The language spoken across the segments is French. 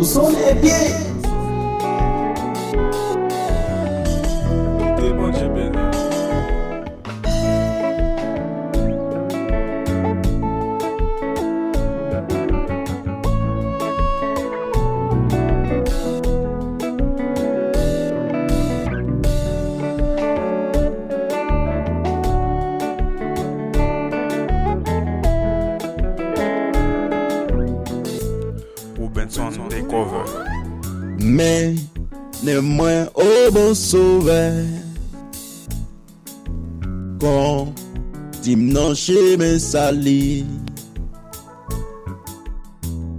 sont les pieds. T'es bon Dieu béni. Benson des covers. Mais néanmoins au bon sauveur, quand non chez mes salis,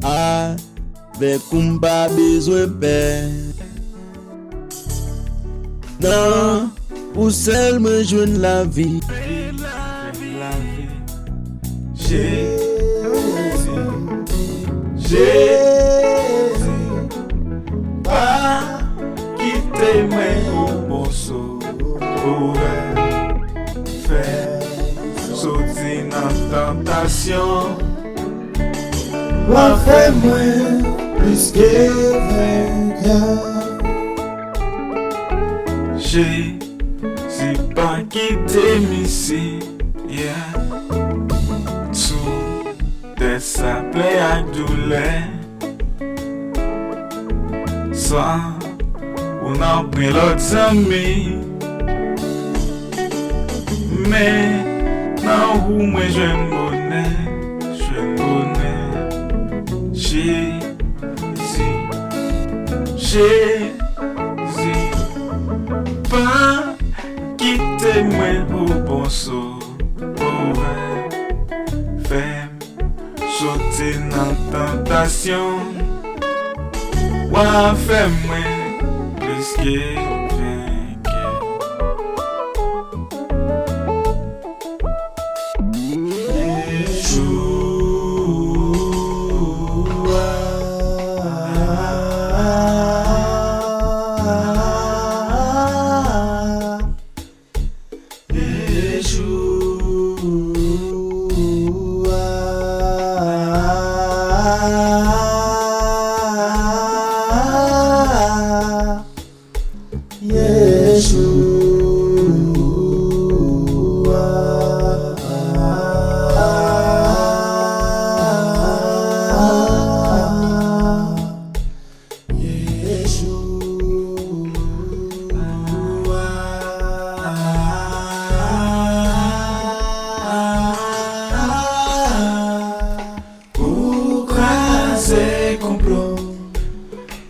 avec un pas besoin père, non, pour seul me joindre la vie. La vie. Jésus, pas quitter moi au bon sauveur, faire sauter dans tentation, Loi fait moins plus que vainqueur. Jésus, pas quitter ici, yeah. Tout des sables à douleur. Sans ou n'a pris l'autre ami, mais non où moi je bonheur, Jésus, pas quitter moi au bon sauveur, fais sauter dans tentation. Wa fait moins plus que vainqueur.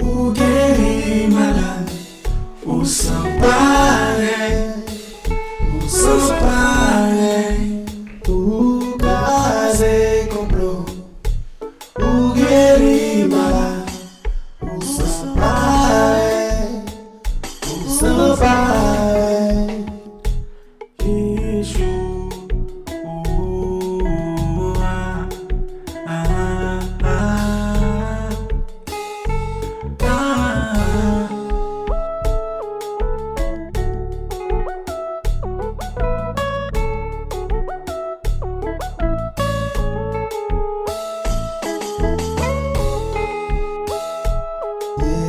Ou guérir malade, ou s'emparer, Ou caser complot, ou guérir malade, ou s'emparer, ou s'emparer.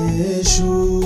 Yeshua.